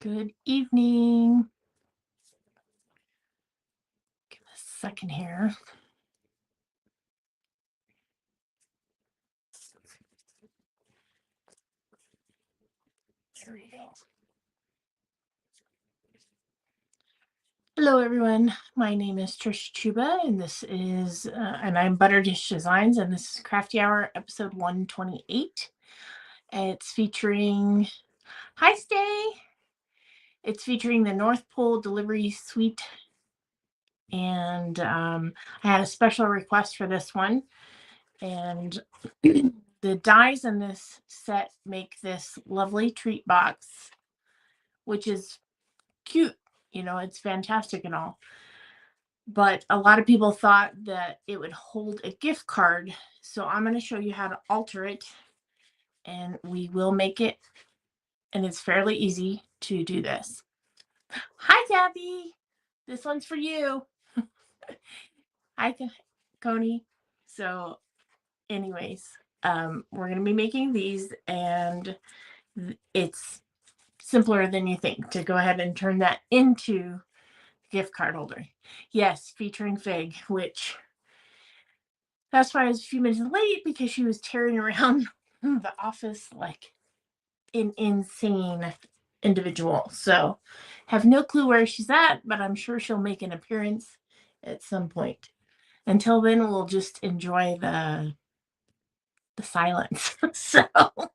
Good evening. Give me a second here. Hello, everyone. My name is Trish Chuba, and and I'm ButterDish Designs, and this is Crafty Hour, episode 128. It's featuring, hi, Stay. It's featuring the North Pole Delivery Suite, and I had a special request for this one, and the dies in this set make this lovely treat box, which is cute. You know, it's fantastic and all. But a lot of people thought that it would hold a gift card. So I'm going to show you how to alter it, and we will make it. And it's fairly easy to do this. Hi, Kathy. This one's for you. Hi, Coney. So anyways, we're going to be making these, and it's simpler than you think to go ahead and turn that into gift card holder. Yes, featuring Fig, which that's why I was a few minutes late, because she was tearing around the office like an insane individual. So have no clue where she's at, but I'm sure she'll make an appearance at some point. Until then, we'll just enjoy the silence. So all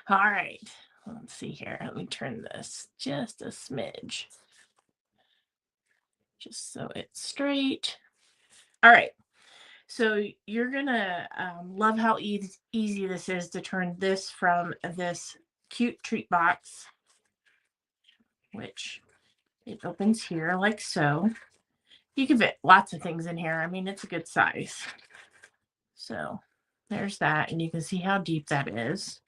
right, let's see here. Let me turn this just a smidge, just so it's straight. All right. So you're gonna love how easy this is to turn this from this cute treat box, which it opens here like so. You can fit lots of things in here. I mean, it's a good size. So there's that, and you can see how deep that is.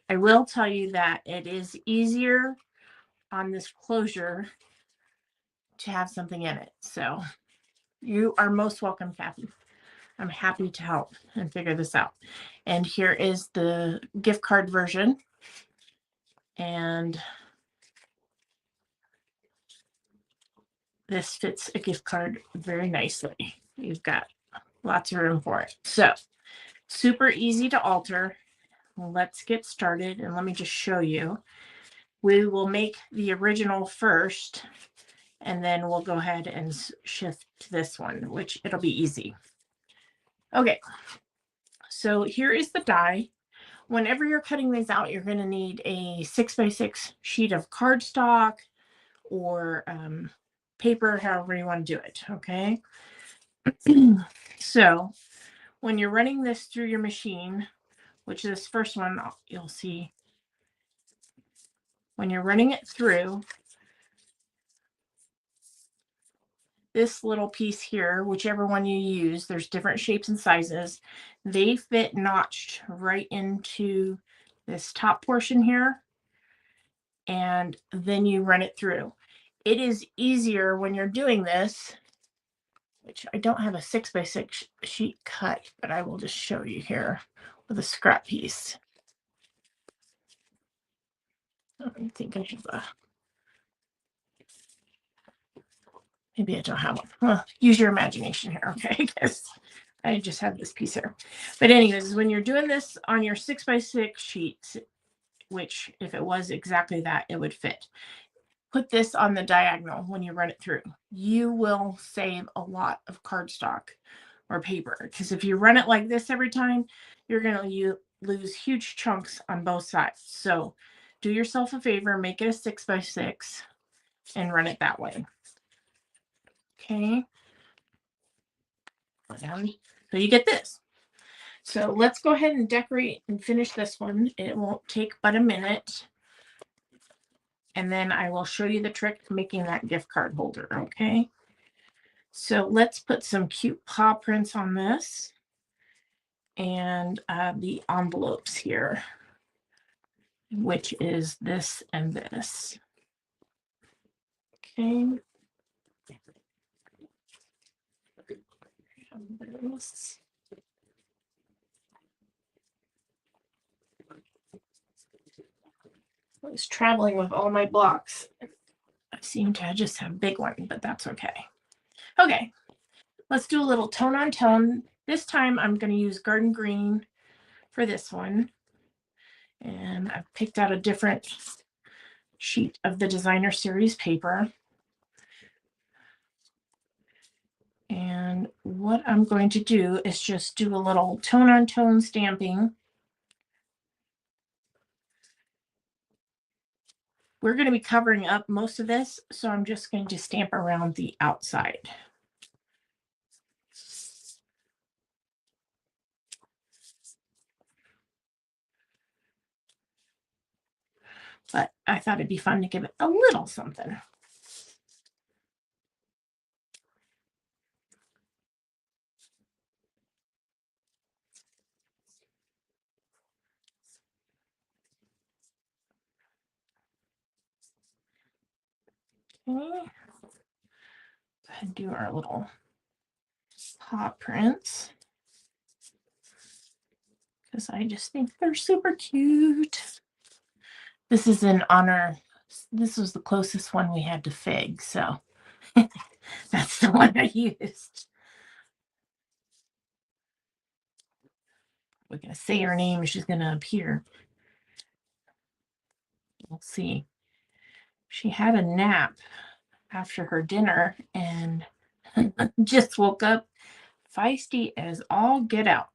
I will tell you that it is easier on this closure to have something in it. So you are most welcome, Kathy. I'm happy to help and figure this out. And here is the gift card version. And this fits a gift card very nicely. You've got lots of room for it. So super easy to alter. Let's get started, and let me just show you. We will make the original first, and then we'll go ahead and shift to this one, which it'll be easy. Okay, so here is the die. Whenever you're cutting these out, you're going to need a 6x6 sheet of cardstock or paper, however you want to do it. Okay. So when you're running this through your machine, which this first one you'll see, when you're running it through, this little piece here, whichever one you use, there's different shapes and sizes, they fit notched right into this top portion here, and then you run it through. It is easier when you're doing this, which I don't have a 6x6 sheet cut, but I will just show you here with a scrap piece. I think I have a, maybe I don't have one. Well, use your imagination here, okay? Because I just have this piece here. But anyways, when you're doing this on your 6x6 sheets, which if it was exactly that, it would fit, put this on the diagonal when you run it through. You will save a lot of cardstock or paper, because if you run it like this every time, you're going to lose huge chunks on both sides. So do yourself a favor, make it a 6x6 and run it that way. Okay. So you get this. So let's go ahead and decorate and finish this one. It won't take but a minute. And then I will show you the trick of making that gift card holder, okay? So let's put some cute paw prints on this, and the envelopes here, which is this and this. Okay. I was traveling with all my blocks. I seem to just have a big one, but that's okay. Okay, let's do a little tone on tone. This time I'm going to use Garden Green for this one. And I've picked out a different sheet of the Designer Series paper. And what I'm going to do is just do a little tone on tone stamping. We're going to be covering up most of this, so I'm just going to stamp around the outside. But I thought it'd be fun to give it a little something. Okay. Go ahead and do our little paw prints, because I just think they're super cute. This is in honor, this was the closest one we had to Fig, so that's the one I used. We're going to say her name, she's going to appear. We'll see. She had a nap after her dinner and just woke up feisty as all get out.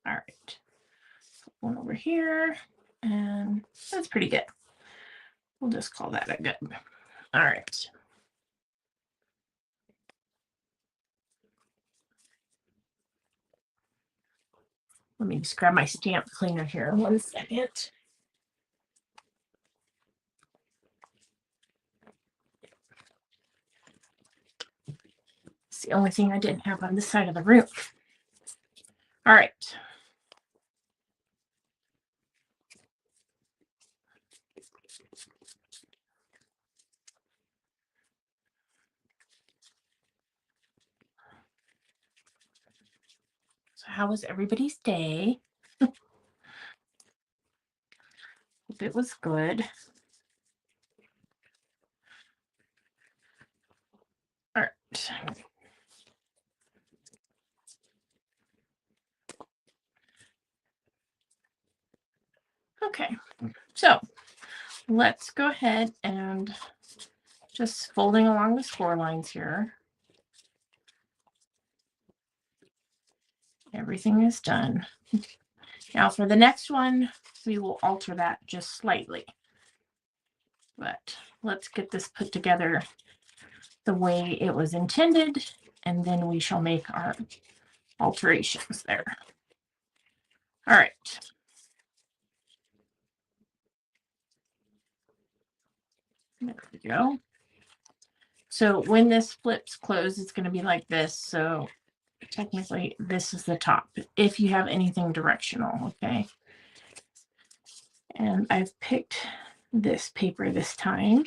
All right, one over here, and that's pretty good. We'll just call that a good. All right. Let me just grab my stamp cleaner here. 1 second. It's the only thing I didn't have on this side of the room. All right. So how was everybody's day? Hope it was good. All right. Okay, so let's go ahead and just folding along the score lines here. Everything is done. Now for the next one, we will alter that just slightly. But let's get this put together the way it was intended, and then we shall make our alterations there. All right. There we go. So when this flips closed, it's going to be like this. So technically, this is the top, if you have anything directional, okay? And I've picked this paper this time.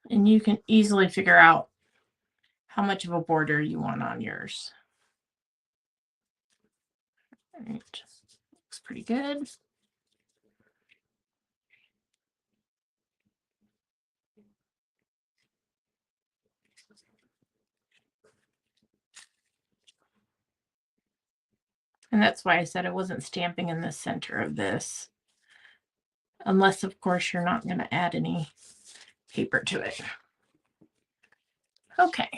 And you can easily figure out how much of a border you want on yours. All right, looks pretty good. And that's why I said I wasn't stamping in the center of this, unless of course you're not going to add any paper to it. Okay,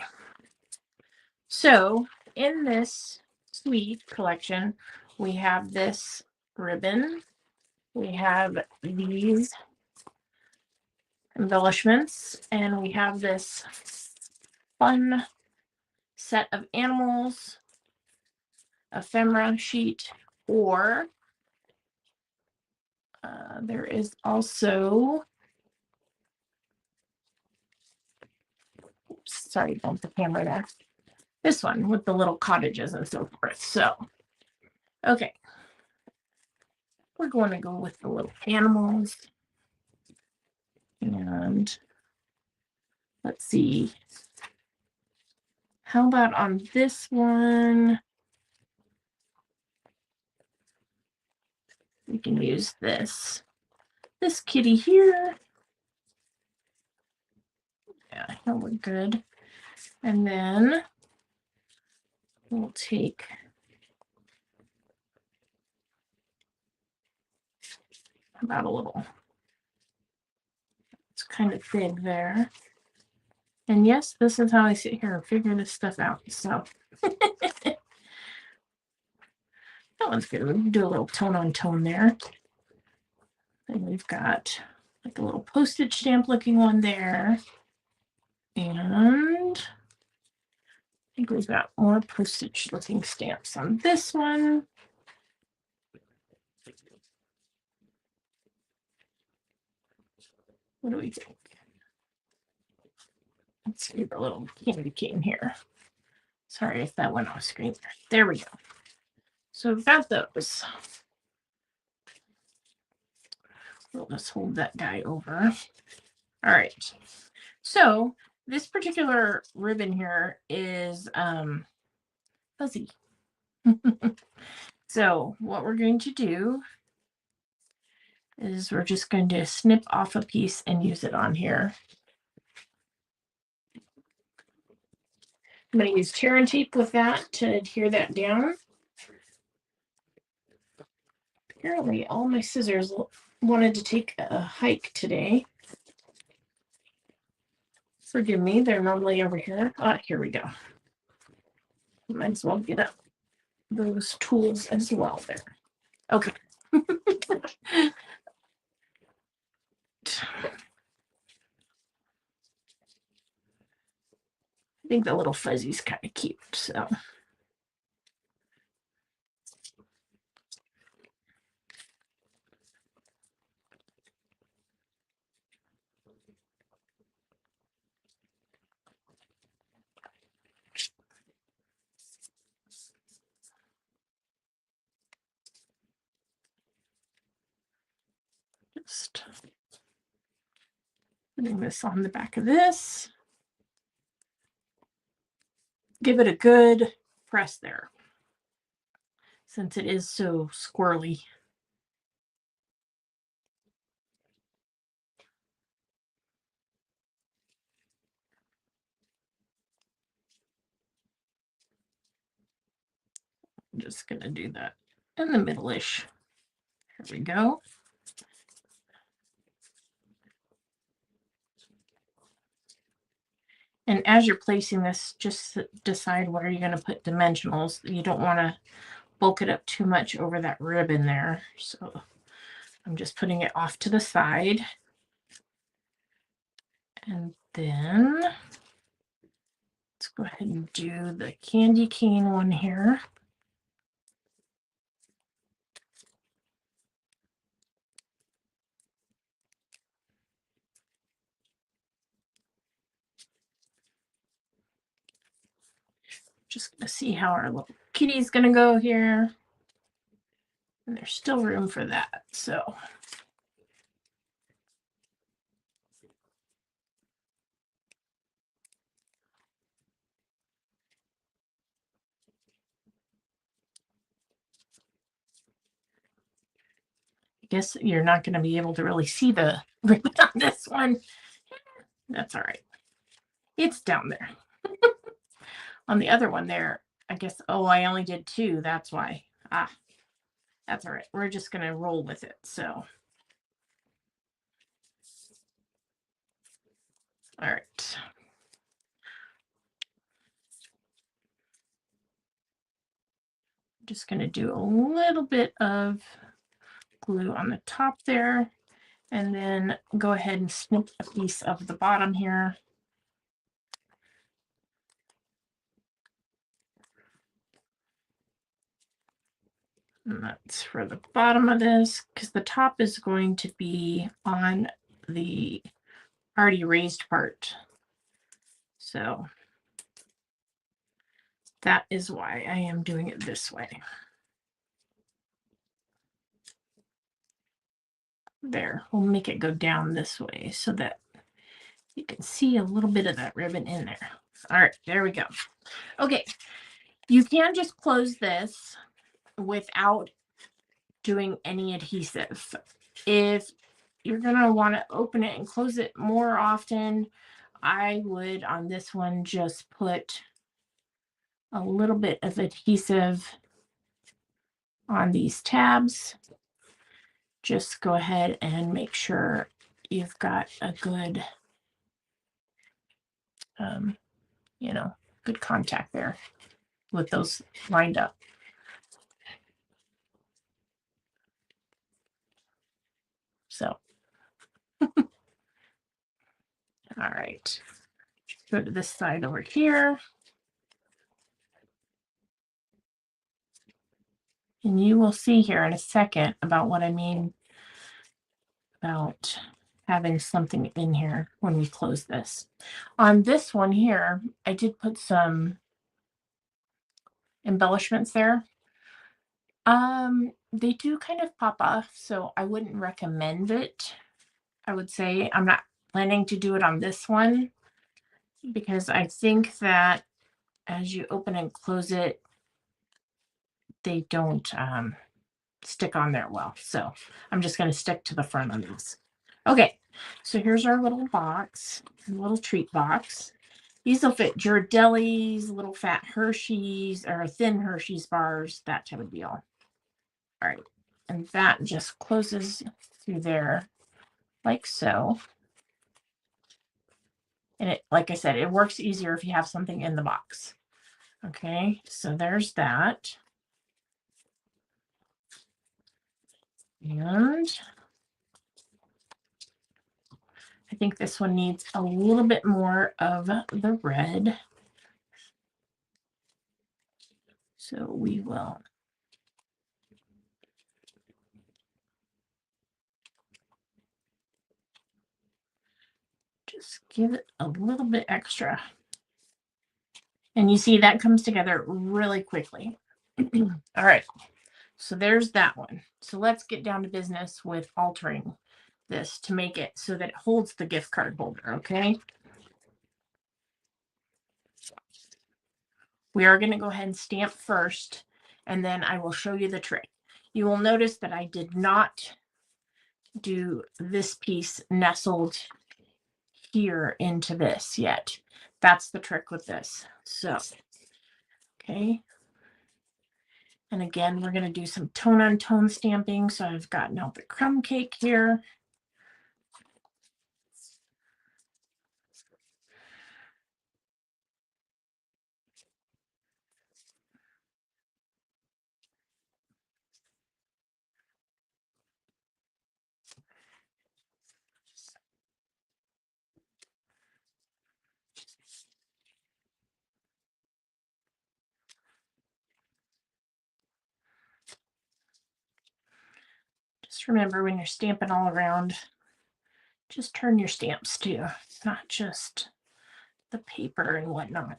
so in this suite collection, we have this ribbon, we have these embellishments, and we have this fun set of animals, ephemera sheet, or there is also, oops, sorry, bumped the camera there. this one with the little cottages and so forth. So, okay. We're going to go with the little animals. And let's see. How about on this one? We can use this kitty here. Yeah, he'll look good. And then we'll take about a little. It's kind of big there. And yes, this is how I sit here and figure this stuff out. So that one's good. We can do a little tone on tone there. And we've got like a little postage stamp looking one there. And I think we've got more postage looking stamps on this one. What do we think? Let's see the little candy cane here. Sorry if that went off screen. There we go. So we've got those. We'll just hold that guy over. All right. So this particular ribbon here is fuzzy. So what we're going to do is we're just going to snip off a piece and use it on here. I'm going to use tear and tape with that to adhere that down. Apparently all my scissors wanted to take a hike today. Forgive me, they're normally over here. Here we go. Might as well get up those tools as well there. Okay. I think the little fuzzy's kind of cute, so. Just putting this on the back of this. Give it a good press there, since it is so squirrely. I'm just going to do that in the middle-ish. Here we go. And as you're placing this, just decide where you're going to put dimensionals. You don't want to bulk it up too much over that ribbon there. So I'm just putting it off to the side. And then let's go ahead and do the candy cane one here. Just going to see how our little kitty's going to go here. And there's still room for that. So I guess you're not going to be able to really see the ribbon on this one. That's all right. It's down there. On the other one there, I guess, oh, I only did 2. That's why. That's all right. We're just going to roll with it. So, all right. Just going to do a little bit of glue on the top there, and then go ahead and snip a piece of the bottom here. And that's for the bottom of this, because the top is going to be on the already raised part. So That is why I am doing it this way. There, we'll make it go down this way so that you can see a little bit of that ribbon in there. All right, there we go. Okay, you can just close this without doing any adhesive. If you're gonna want to open it and close it more often, I would on this one just put a little bit of adhesive on these tabs. Just go ahead and make sure you've got a good, you know, good contact there with those lined up. So, all right, go to this side over here. And you will see here in a second about what I mean about having something in here when we close this. On this one here, I did put some embellishments there. They do kind of pop off, so I wouldn't recommend it. I would say I'm not planning to do it on this one because I think that as you open and close it, they don't stick on there well. So I'm just going to stick to the front of this. Okay, so here's our little box, little treat box. These will fit Ghirardelli's, little fat Hershey's, or thin Hershey's bars, that type of deal. All right, and that just closes through there like so. And it, like I said, it works easier if you have something in the box. Okay, so there's that. And I think this one needs a little bit more of the red. So we will just give it a little bit extra. And you see that comes together really quickly. All right, so there's that one. So let's get down to business with altering this to make it so that it holds the gift card holder, okay? We are going to go ahead and stamp first, and then I will show you the trick. You will notice that I did not do this piece nestled here into this yet. That's the trick with this. So, okay. And again, we're going to do some tone on tone stamping. So I've gotten out the crumb cake here. Just remember when you're stamping all around, just turn your stamps too, not just the paper and whatnot.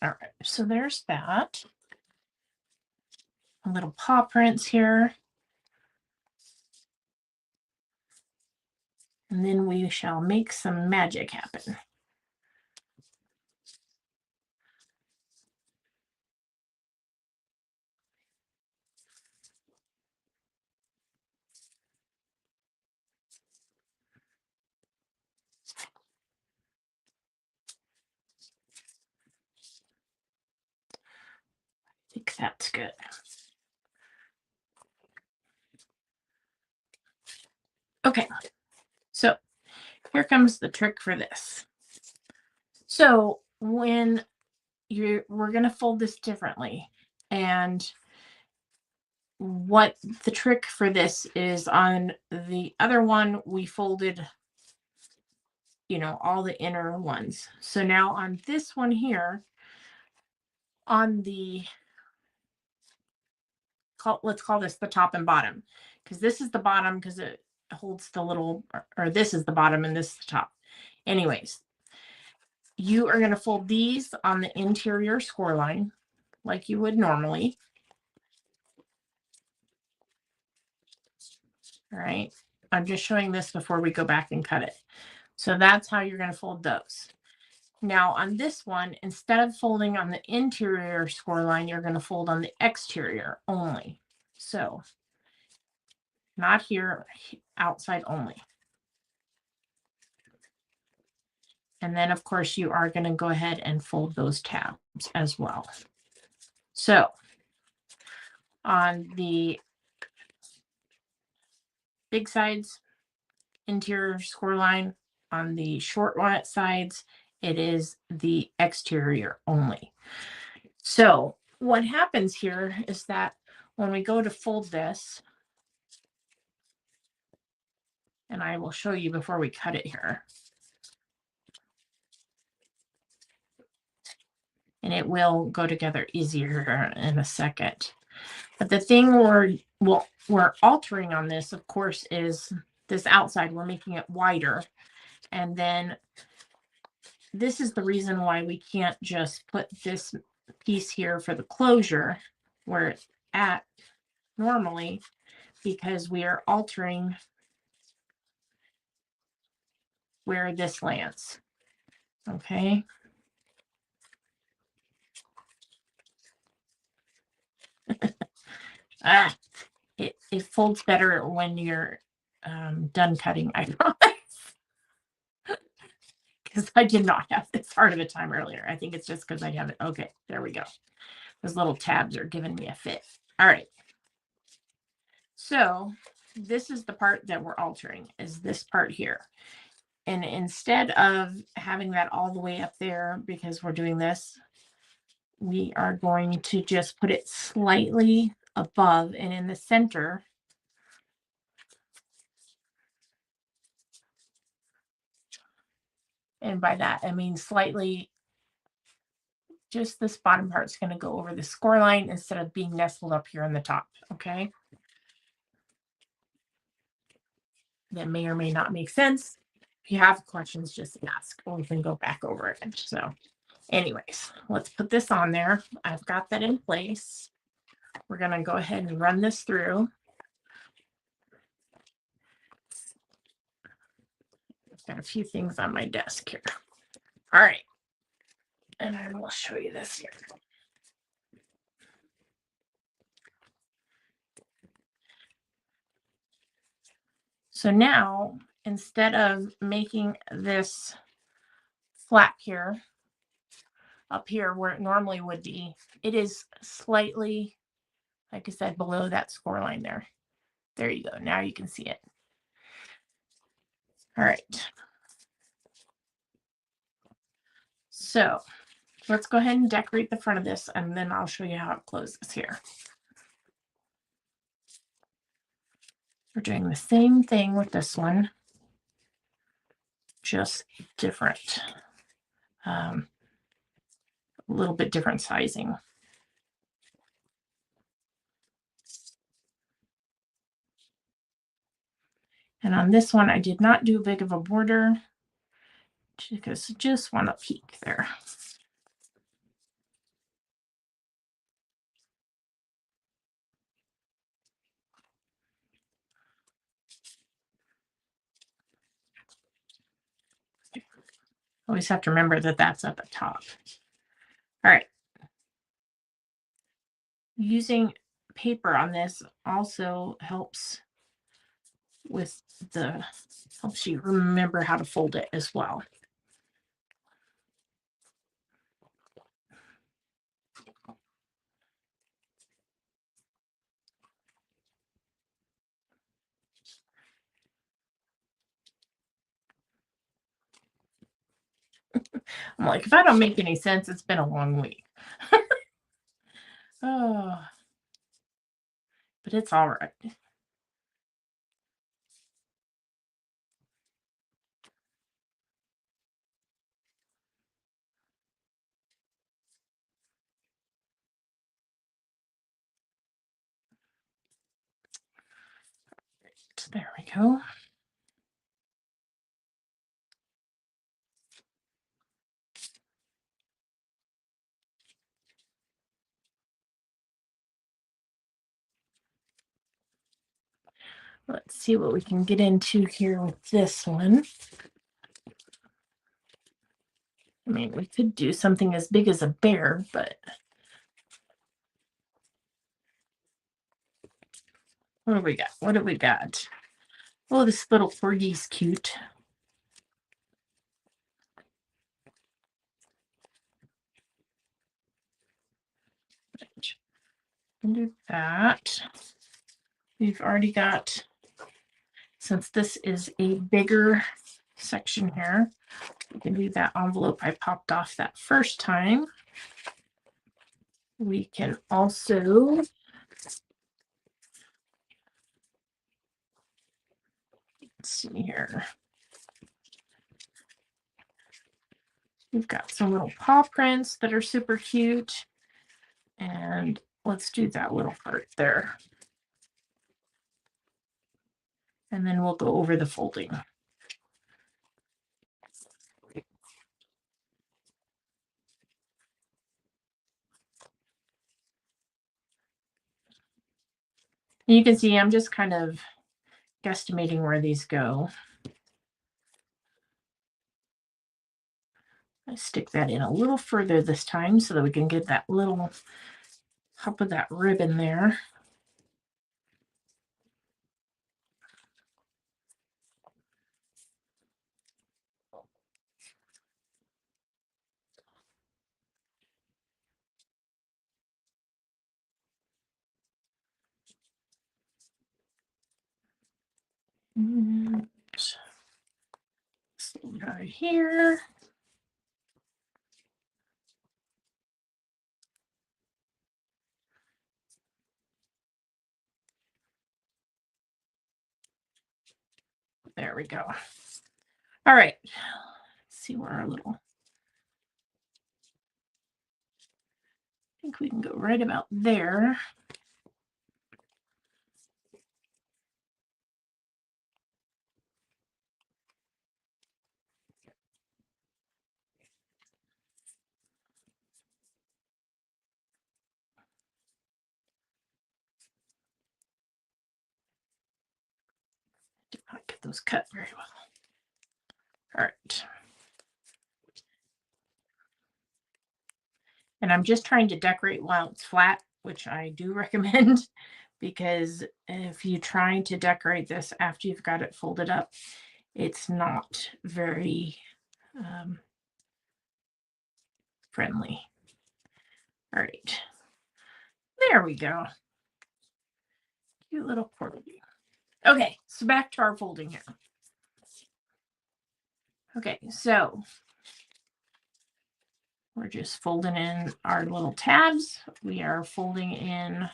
All right, so there's that. A little paw prints here. And then we shall make some magic happen. I think that's good. Okay, so here comes the trick for this. So when we're going to fold this differently, and what the trick for this is, on the other one we folded, you know, all the inner ones. So now on this one here, on the, let's call this the top and bottom, because this is the bottom because holds the little, or this is the bottom and this is the top. Anyways, you are going to fold these on the interior score line like you would normally. All right. I'm just showing this before we go back and cut it. So that's how you're going to fold those. Now on this one, instead of folding on the interior score line, you're going to fold on the exterior only. So not here, outside only. And then of course you are going to go ahead and fold those tabs as well. So on the big sides, interior score line, on the short one sides, it is the exterior only. So what happens here is that when we go to fold this, and I will show you before we cut it here, and it will go together easier in a second. But the thing we're altering on this, of course, is this outside. We're making it wider. And then this is the reason why we can't just put this piece here for the closure where it's at normally, because we are altering where this lands. Okay. It folds better when you're done cutting, I promise. Because I did not have this hard of a time earlier. I think it's just because I haven't. Okay, there we go. Those little tabs are giving me a fit. All right. So this is the part that we're altering, is this part here. And instead of having that all the way up there, because we're doing this, we are going to just put it slightly above and in the center. And by that, I mean slightly, just this bottom part is going to go over the score line instead of being nestled up here on the top. Okay. That may or may not make sense. If you have questions, just ask, or we can go back over it. So anyways, let's put this on there. I've got that in place. We're going to go ahead and run this through. I've got a few things on my desk here. All right. And I will show you this here. So now, instead of making this flap here, up here where it normally would be, it is slightly, like I said, below that score line there. There you go. Now you can see it. All right. So let's go ahead and decorate the front of this, and then I'll show you how it closes here. We're doing the same thing with this one, just different, a little bit different sizing. And on this one, I did not do big of a border because I just want a peek there. Always have to remember that that's at the top. All right. Using paper on this also helps with helps you remember how to fold it as well. I'm like, if I don't make any sense, it's been a long week. Oh, but it's all right. There we go. Let's see what we can get into here with this one. I mean, we could do something as big as a bear, but what do we got? What do we got? Oh, this little corgi's cute. Do that. We've already got, since this is a bigger section here, we can do that envelope I popped off that first time. We can also, let's see here. We've got some little paw prints that are super cute. And let's do that little part there. And then we'll go over the folding. You can see I'm just kind of guesstimating where these go. I stick that in a little further this time so that we can get that little top of that ribbon there. And right here. There we go. All right. Let's see where our little, I think we can go right about there. Did not get those cut very well. All right. And I'm just trying to decorate while it's flat, which I do recommend, because if you try to decorate this after you've got it folded up, it's not very friendly. All right. There we go. Cute little corgi. Okay, so back to our folding here. Okay, so we're just folding in our little tabs. We are folding in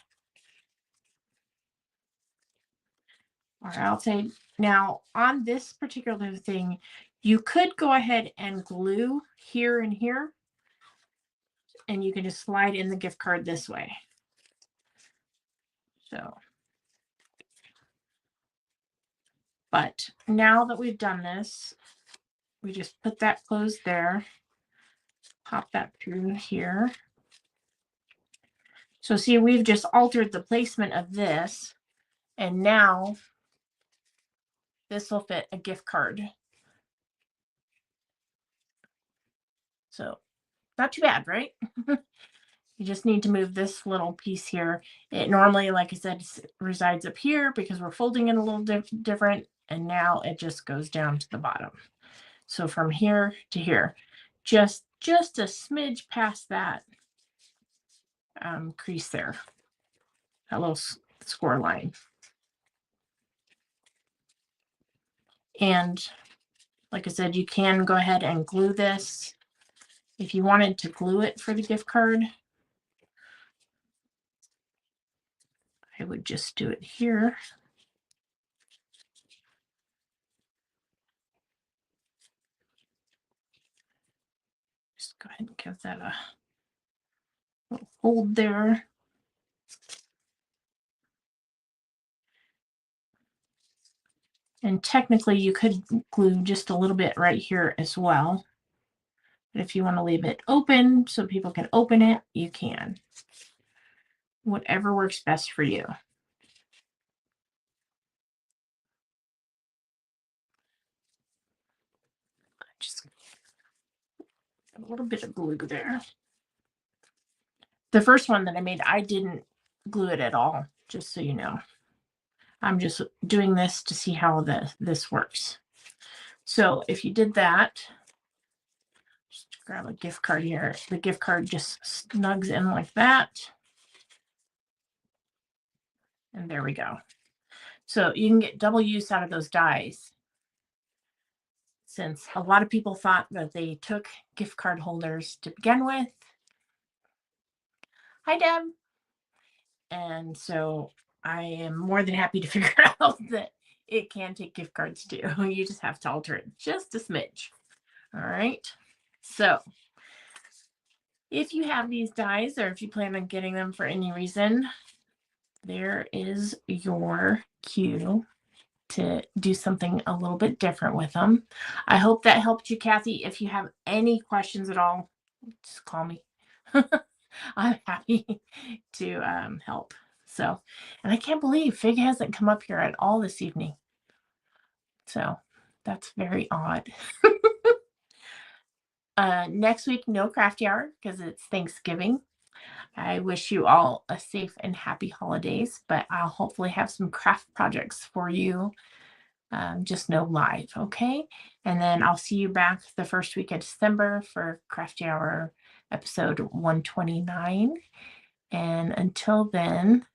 our outside. Now, on this particular thing, you could go ahead and glue here and here, and you can just slide in the gift card this way. So, but now that we've done this, we just put that closed there, pop that through here. So see, we've just altered the placement of this, and now this will fit a gift card. So not too bad, right? You just need to move this little piece here. It normally, like I said, resides up here because we're folding it a little different, and now it just goes down to the bottom. So from here to here, just a smidge past that crease there, that little score line. And like I said, you can go ahead and glue this. If you wanted to glue it for the gift card, I would just do it here. Just go ahead and give that a little hold there. And technically you could glue just a little bit right here as well. But if you want to leave it open so people can open it, you can. Whatever works best for you. A little bit of glue there. The first one that I made, I didn't glue it at all, just so you know. I'm just doing this to see how this works. So if you did that, just grab a gift card here. The gift card just snugs in like that. And there we go. So you can get double use out of those dies, since a lot of people thought that they took gift card holders to begin with. Hi, Deb. And so I am more than happy to figure out that it can take gift cards too. You just have to alter it just a smidge. All right. So if you have these dies, or if you plan on getting them for any reason, there is your cue to do something a little bit different with them. I hope that helped you, Kathy. If you have any questions at all, just call me. I'm happy to help. So, and I can't believe Fig hasn't come up here at all this evening. So that's very odd. Next week, no crafty hour because it's Thanksgiving. I wish you all a safe and happy holidays, but I'll hopefully have some craft projects for you. Just no live, okay? And then I'll see you back the first week of December for Crafty Hour episode 129. And until then,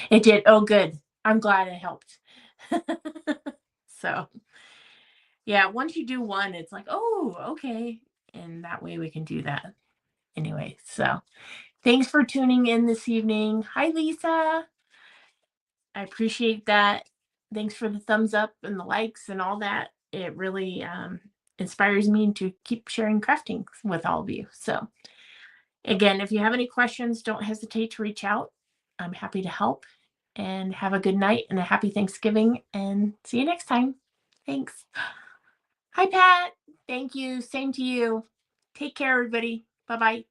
it did. Oh, good. I'm glad it helped. So, yeah, once you do one, it's like, oh, okay. And that way we can do that. Anyway, so thanks for tuning in this evening. Hi, Lisa. I appreciate that. Thanks for the thumbs up and the likes and all that. It really inspires me to keep sharing crafting with all of you. So, again, if you have any questions, don't hesitate to reach out. I'm happy to help. And have a good night and a happy Thanksgiving. And see you next time. Thanks. Hi, Pat. Thank you. Same to you. Take care, everybody. Bye bye.